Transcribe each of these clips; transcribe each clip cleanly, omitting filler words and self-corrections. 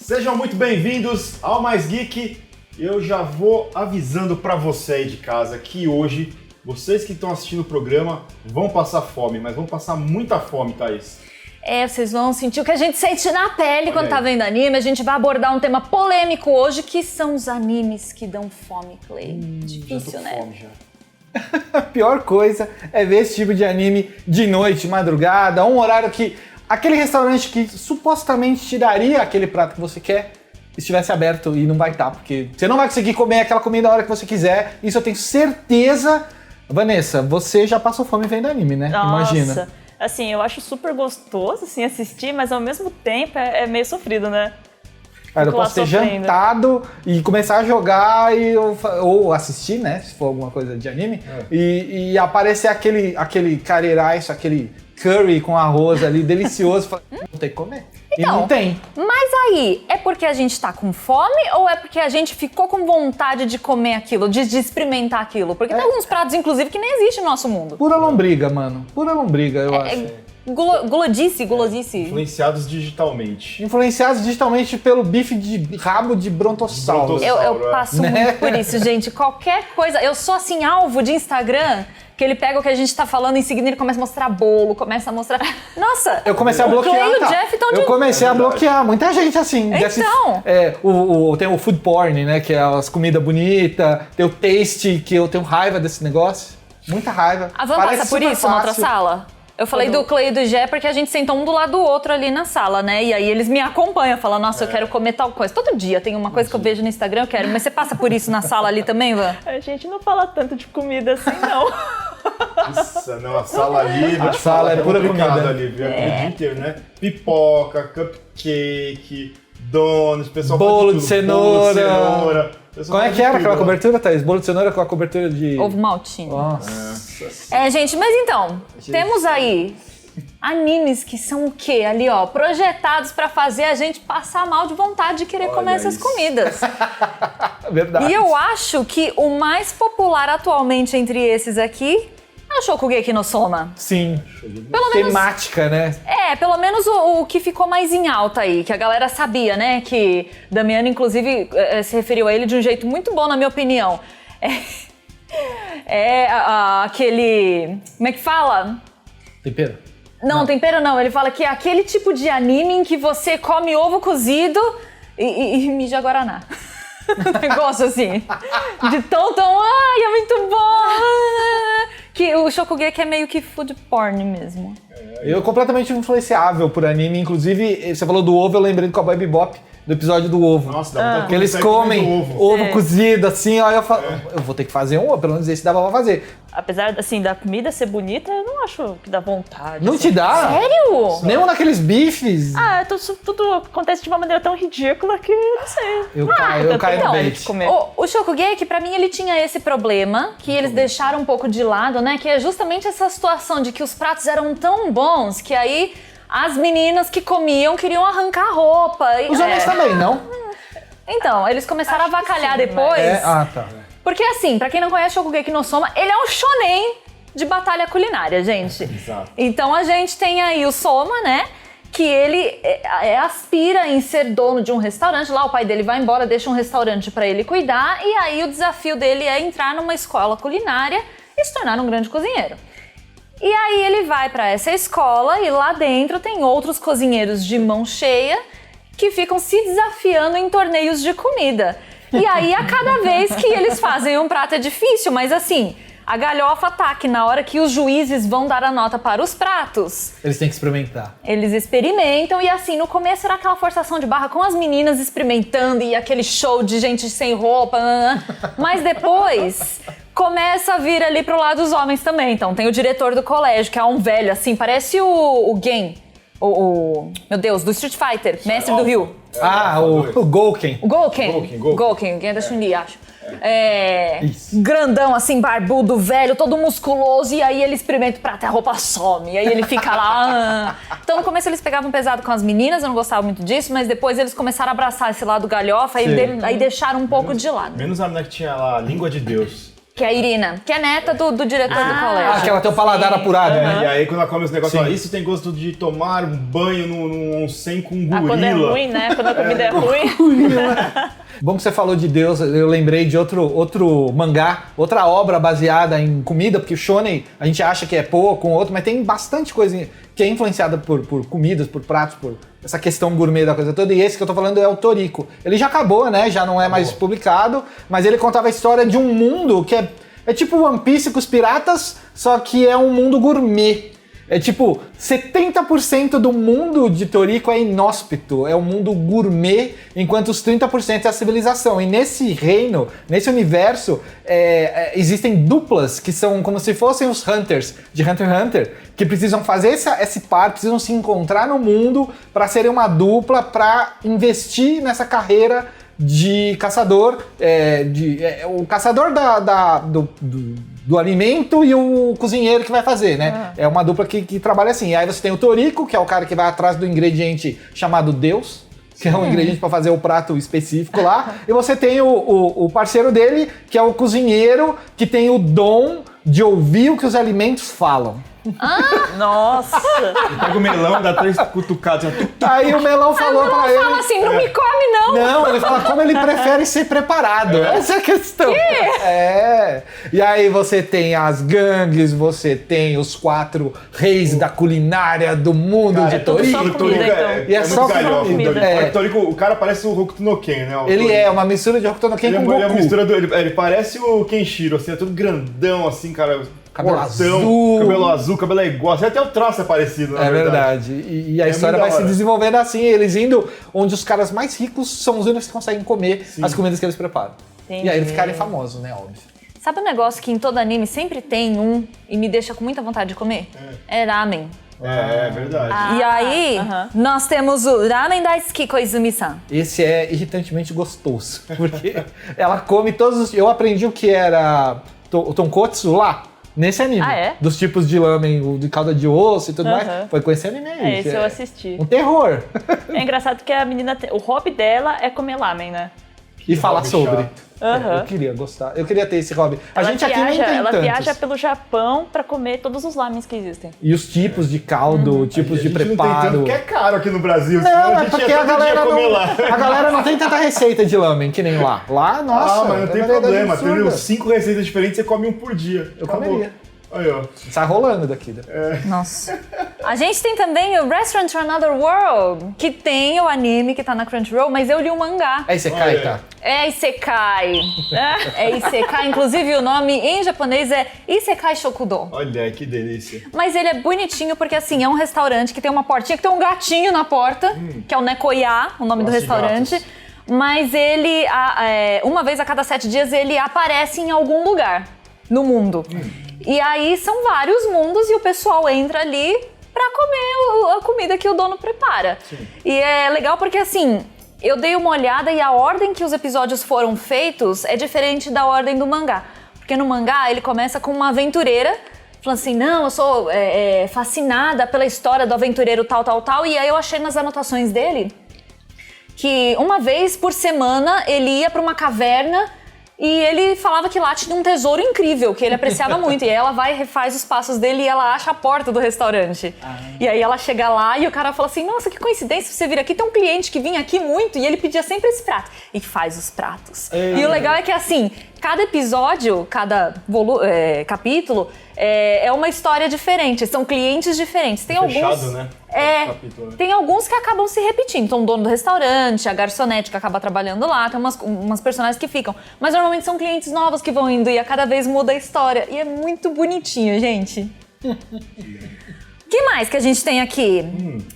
Sejam muito bem-vindos ao Mais Geek. Eu já vou avisando para você aí de casa que hoje, vocês que estão assistindo o programa vão passar fome, mas vão passar muita fome, Thaís. Vocês vão sentir o que a gente sente na pele quando tá vendo anime. A gente vai abordar um tema polêmico hoje, que são os animes que dão fome, Clay. Difícil, já tô né? Fome já. A pior coisa é ver esse tipo de anime de noite, madrugada, um horário que aquele restaurante que supostamente te daria aquele prato que você quer estivesse aberto e não vai estar, porque você não vai conseguir comer aquela comida a hora que você quiser. Isso eu tenho certeza. Vanessa, você já passou fome vendo anime, né? Nossa. Imagina. Assim, eu acho super gostoso assim, assistir, mas ao mesmo tempo é meio sofrido, né? Cara, eu Fico lá posso ter sofrendo. jantado e começar a jogar ou assistir, né? Se for alguma coisa de anime. E aparecer aquele careraiço, aquele curry com arroz ali, delicioso. Não tem que comer. Então, e não tem. Mas aí, é porque a gente tá com fome ou é porque a gente ficou com vontade de comer aquilo, de experimentar aquilo? Porque tem alguns pratos, inclusive, que nem existem no nosso mundo. Pura lombriga, mano. Pura lombriga, eu acho. Gulodice. Influenciados digitalmente. Influenciados digitalmente pelo bife de rabo de brontossauro. Eu passo muito por isso, gente. Qualquer coisa. Eu sou assim, alvo de Instagram, que ele pega o que a gente tá falando, em seguida ele começa a mostrar bolo, começa a mostrar. Nossa! Eu comecei a bloquear. O Clay e o Jeff estão de. Eu comecei a bloquear. Muita gente assim. Então. Tem o food porn, né? Que é as comidas bonitas. Tem o taste, que eu tenho raiva desse negócio. Muita raiva. A Van Parece passa por super isso na outra fácil. sala? Eu falei do Clay e do Jé porque a gente sentou um do lado do outro ali na sala, né? E aí eles me acompanham, falam, nossa, eu quero comer tal coisa. Todo dia tem uma coisa que eu vejo no Instagram, eu quero. Mas você passa por isso na sala ali também, Van? A gente não fala tanto de comida assim, não. Nossa, não, a sala ali, vou te sala falar, é pura complicado comida. ali, viu? Aquele dia inteiro, né? Pipoca, cupcake, donuts, pessoal Bolo faz de tudo, bolo de cenoura. cenoura. Pessoal Como é faz que era tudo, aquela né? cobertura, Thaís? Bolo de cenoura com a cobertura de... Ovo maltine. Nossa. Gente, mas então, temos aí animes que são o quê? Ali, ó, projetados pra fazer a gente passar mal de vontade de querer comer essas isso. comidas. Verdade. E eu acho que o mais popular atualmente entre esses aqui é o Shokugeki no Soma. Sim. Pelo menos, Temática, né? pelo menos o que ficou mais em alta aí, que a galera sabia, né? Que Damiano, inclusive, se referiu a ele de um jeito muito bom, na minha opinião. Aquele... Como é que fala? Tempero. Não, tempero não. Ele fala que é aquele tipo de anime em que você come ovo cozido e mija guaraná. Um negócio assim. De tão... Ai, é muito bom! Que o Shokugeki é meio que food porn mesmo. Eu completamente influenciável por anime. Inclusive, você falou do ovo, eu lembrei do Cowboy Bebop, do episódio do ovo. Nossa, dá vontade de Que eles começar a comer comem ovo. cozido, assim, ó, eu falo, eu vou ter que fazer um, ou pelo menos esse dava pra fazer. Apesar, assim, da comida ser bonita, eu não acho que dá vontade. Não assim. te dá? Sério? Nem um naqueles bifes. Tudo acontece de uma maneira tão ridícula que, não sei. Eu caio no tenho bait. de comer. O Shokugeki, pra mim, ele tinha esse problema que eles deixaram um pouco de lado, né? Que é justamente essa situação de que os pratos eram tão bons que aí as meninas que comiam queriam arrancar a roupa. Os homens também, não? Então, eles começaram a Acho que avacalhar sim, depois. Tá. Porque assim, pra quem não conhece Shokugeki no Soma, ele é um shonen de batalha culinária, gente. Exato. Então a gente tem aí o Soma, né? Que ele aspira em ser dono de um restaurante. Lá o pai dele vai embora, deixa um restaurante pra ele cuidar. E aí o desafio dele é entrar numa escola culinária e se tornar um grande cozinheiro. E aí ele vai pra essa escola e lá dentro tem outros cozinheiros de mão cheia que ficam se desafiando em torneios de comida. E aí, a cada vez que eles fazem um prato é difícil, mas assim, a galhofa tá que na hora que os juízes vão dar a nota para os pratos, Eles têm que experimentar. eles experimentam e assim, no começo era aquela forçação de barra com as meninas experimentando e aquele show de gente sem roupa, mas depois começa a vir ali pro lado dos homens também. Então tem o diretor do colégio, que é um velho assim, parece o Gen. Meu Deus, do Street Fighter, mestre do Ryu. O Gouken. O Gouken. Gouken. O Gen é da Chun-Li, acho. Isso. Grandão, assim, barbudo, velho, todo musculoso, e aí ele experimenta o prato e a roupa some, e aí ele fica lá. Então no começo eles pegavam pesado com as meninas, eu não gostava muito disso, mas depois eles começaram a abraçar esse lado galhofa, aí deixaram um pouco de lado. Menos a menina que tinha lá, a língua de Deus. Que é a Irina, que é neta do diretor do colégio. que ela tem o paladar apurado, né? E aí quando ela come esse negócio, Sim. fala, isso tem gosto de tomar um banho num onsen com gorila. Quando é ruim, né? Quando a comida é ruim. Bom que você falou de Deus, eu lembrei de outro mangá, outra obra baseada em comida, porque o shonen a gente acha que é pouco, outro, mas tem bastante coisa que é influenciada por comidas, por pratos, por essa questão gourmet da coisa toda, e esse que eu tô falando é o Toriko. Ele já acabou, né? Já não é mais publicado, mas ele contava a história de um mundo que é tipo One Piece com os piratas, só que é um mundo gourmet. É tipo, 70% do mundo de Toriko é inóspito, é um mundo gourmet, enquanto os 30% é a civilização. E nesse reino, nesse universo, existem duplas que são como se fossem os Hunters de Hunter x Hunter, que precisam fazer esse par, precisam se encontrar no mundo para serem uma dupla, para investir nessa carreira de caçador, o caçador do alimento e o cozinheiro que vai fazer, né? É uma dupla que trabalha assim. E aí você tem o Toriko, que é o cara que vai atrás do ingrediente chamado Deus, que é um ingrediente para fazer o prato específico lá. E você tem o parceiro dele, que é o cozinheiro, que tem o dom de ouvir o que os alimentos falam. Nossa! Pega o melão, dá 3 cutucadas. Assim, Aí o melão falou pra ele... Fala assim, não me come não! Não, ele fala como ele prefere ser preparado. Essa é a questão. E aí você tem as gangues, você tem os 4 reis da culinária do mundo de tudo só Toriko. comida, então. E é muito só galhofa. comida. O Toriko, o cara parece o Hokuto no Ken, né? Ele é uma mistura de Hokuto no Ken com Ele é uma Goku. mistura ele parece o Kenshiro, assim, é tudo grandão, assim, cara. Cabelo fortão, azul. Cabelo azul, cabelo é igual. Até o traço é parecido, na É verdade. E a história muito vai da se hora. desenvolvendo assim, eles indo onde os caras mais ricos são os únicos que conseguem comer as comidas que eles preparam. Entendi. E aí eles ficarem famosos, né? Óbvio. Sabe um negócio que em todo anime sempre tem e me deixa com muita vontade de comer? É ramen. É verdade. E aí, nós temos o Ramen Daisuki Koizumi-san. Esse é irritantemente gostoso, porque ela come todos os... Eu aprendi o que era o tonkotsu lá, nesse anime. Ah, é? Dos tipos de lamen, o de calda de osso e tudo mais. Foi com esse anime aí. Esse que eu assisti. Um terror. É engraçado que a menina, o hobby dela é comer lamen, né? E falar hobby sobre. chato. Eu queria gostar. Eu queria ter esse hobby. A Ela gente aqui não tem ela tantos. viaja pelo Japão pra comer todos os lamens que existem. E os tipos de caldo, tipos de A gente não tem preparo. tanto, porque é caro aqui no Brasil. senão Não, a é gente porque ia a todo dia galera, comer lá. a galera não tem tanta receita de lamen que nem lá. Lá, nossa. Mas não tem é uma problema. absurda. Tem 5 receitas diferentes, você come um por dia. Eu Acabou. comeria. Aí, ó. Sai rolando daqui. Nossa. A gente tem também o Restaurant to Another World, que tem o anime que tá na Crunchyroll, mas eu li o mangá. Aí você cai, Olha. tá? É Isekai. É Isekai, inclusive o nome em japonês é Isekai Shokudo. Olha, que delícia. Mas ele é bonitinho porque, assim, é um restaurante que tem uma portinha, que tem um gatinho na porta, que é o Nekoya, o nome do Gosto de restaurante. gatos. Mas ele, uma vez a cada 7 dias, ele aparece em algum lugar no mundo. E aí são vários mundos e o pessoal entra ali pra comer a comida que o dono prepara. E é legal porque, assim, eu dei uma olhada e a ordem que os episódios foram feitos é diferente da ordem do mangá. Porque no mangá ele começa com uma aventureira falando assim, não, eu sou fascinada pela história do aventureiro tal, tal, tal. E aí eu achei nas anotações dele que uma vez por semana ele ia pra uma caverna e ele falava que lá tinha um tesouro incrível, que ele apreciava muito. E aí ela vai e refaz os passos dele e ela acha a porta do restaurante. E aí ela chega lá e o cara fala assim, nossa, que coincidência você vir aqui. Tem um cliente que vinha aqui muito e ele pedia sempre esse prato. E faz os pratos. E o legal é que, assim, cada episódio, cada capítulo é uma história diferente. São clientes diferentes. Tem Fechado, alguns... né? Capítulo, né? Tem alguns que acabam se repetindo. Então, o dono do restaurante, a garçonete que acaba trabalhando lá, tem umas personagens que ficam. Mas normalmente são clientes novos que vão indo e a cada vez muda a história. E é muito bonitinho, gente. O que mais que a gente tem aqui?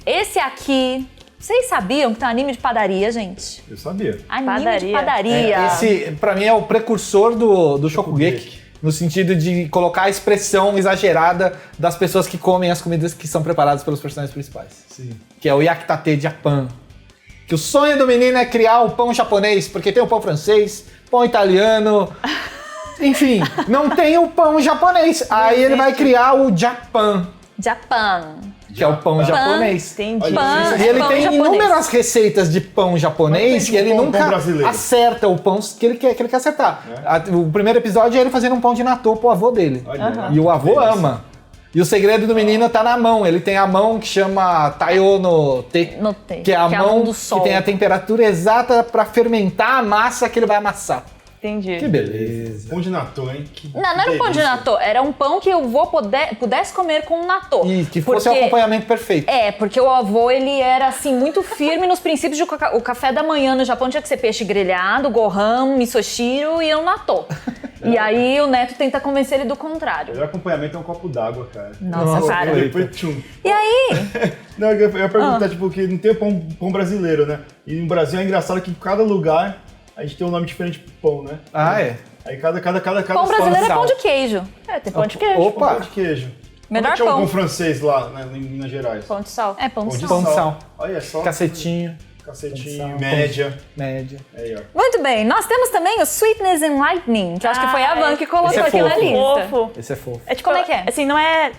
Esse aqui... Vocês sabiam que tem um anime de padaria, gente? Eu sabia. Anime de padaria. Esse, pra mim, é o precursor do Shokugeki. No sentido de colocar a expressão exagerada das pessoas que comem as comidas que são preparadas pelos personagens principais. Sim. Que é o Yakitate Japan. Que o sonho do menino é criar o pão japonês, porque tem o pão francês, pão italiano... Enfim, não tem o pão japonês. Aí ele vai criar o Japan. Japan. que é o pão japonês. Entendi. Pão. E ele Pão tem japonês. inúmeras receitas de pão japonês Mas tem e ele pão nunca brasileiro. acerta o pão que ele quer acertar. O primeiro episódio é ele fazendo um pão de natô pro avô dele. Olha, E o avô delícia. ama. E o segredo do menino tá na mão. Ele tem a mão que chama Taiyo no Te, No Te, que é a mão do sol. que tem a temperatura exata pra fermentar a massa que ele vai amassar. Entendi. Que beleza. Pão de natô, hein? Não era um pão de natô, era um pão que o vô pudesse comer com natô. E que fosse o Porque- acompanhamento perfeito. Porque o avô, ele era, assim, muito firme nos princípios de o café da manhã no Japão tinha que ser peixe grelhado, gohan, misoshiro e um natô. E aí o neto tenta convencer ele do O contrário. melhor acompanhamento é um copo d'água, cara. Nossa, cara. Depois, tchum. E aí, Não, eu ia perguntar, tipo, que não tem o pão brasileiro, né? E no Brasil é engraçado que em cada lugar a gente tem um nome diferente pro pão, né? Ah, é? Aí cada pão brasileiro é pão de queijo. Tem pão de queijo. Opa! Pão de queijo. Melhor Como é que é o pão. pão francês lá, né, em Minas Gerais? Pão de sal. É, pão de Pão sal. de sal. Olha só. Cacetinho, Cacetinho, pão de sal, média. média. Aí, ó. Muito bem, nós temos também o Sweetness and Lightning, que eu acho que foi a Van que colocou esse é aqui na fofo. lista. Fofo. Esse é fofo. É tipo, Como é que é? Assim, não é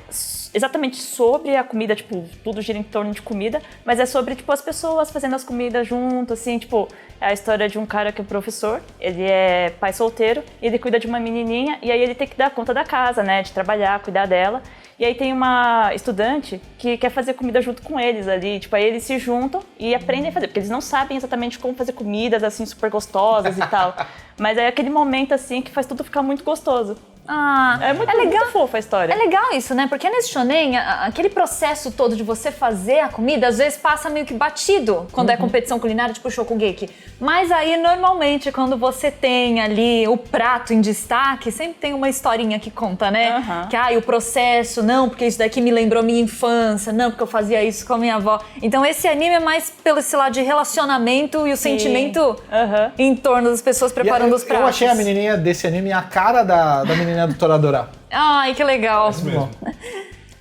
exatamente sobre a comida, tipo, tudo gira em torno de comida, mas é sobre, tipo, as pessoas fazendo as comidas junto, assim, tipo, é a história de um cara que é professor, ele é pai solteiro, e ele cuida de uma menininha, e aí ele tem que dar conta da casa, né, de trabalhar, cuidar dela. E aí tem uma estudante que quer fazer comida junto com eles ali, tipo, aí eles se juntam e aprendem a fazer, porque eles não sabem exatamente como fazer comidas, assim, super gostosas e tal. Mas é aquele momento, assim, que faz tudo ficar muito gostoso. Ah, É muito, legal. muito fofa a história. É legal isso, né? Porque nesse shonen, aquele processo todo de você fazer a comida, às vezes passa meio que batido quando é competição culinária, tipo Shokugeki. Mas aí, normalmente, quando você tem ali o prato em destaque, sempre tem uma historinha que conta, né? Aham. Que, o processo, não, porque isso daqui me lembrou minha infância, não, porque eu fazia isso com a minha avó. Então, esse anime é mais pelo esse lado de relacionamento e o sentimento Aham. em torno das pessoas preparando os pratos. Eu achei a menininha desse anime a cara da menininha do Toradora. Ai, que legal. Isso mesmo.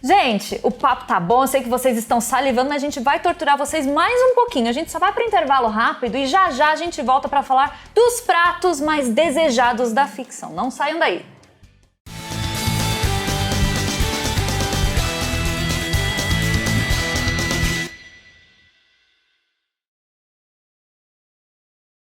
Gente, o papo tá bom, eu sei que vocês estão salivando, mas a gente vai torturar vocês mais um pouquinho. A gente só vai para intervalo rápido e já já a gente volta para falar dos pratos mais desejados da ficção. Não saiam daí.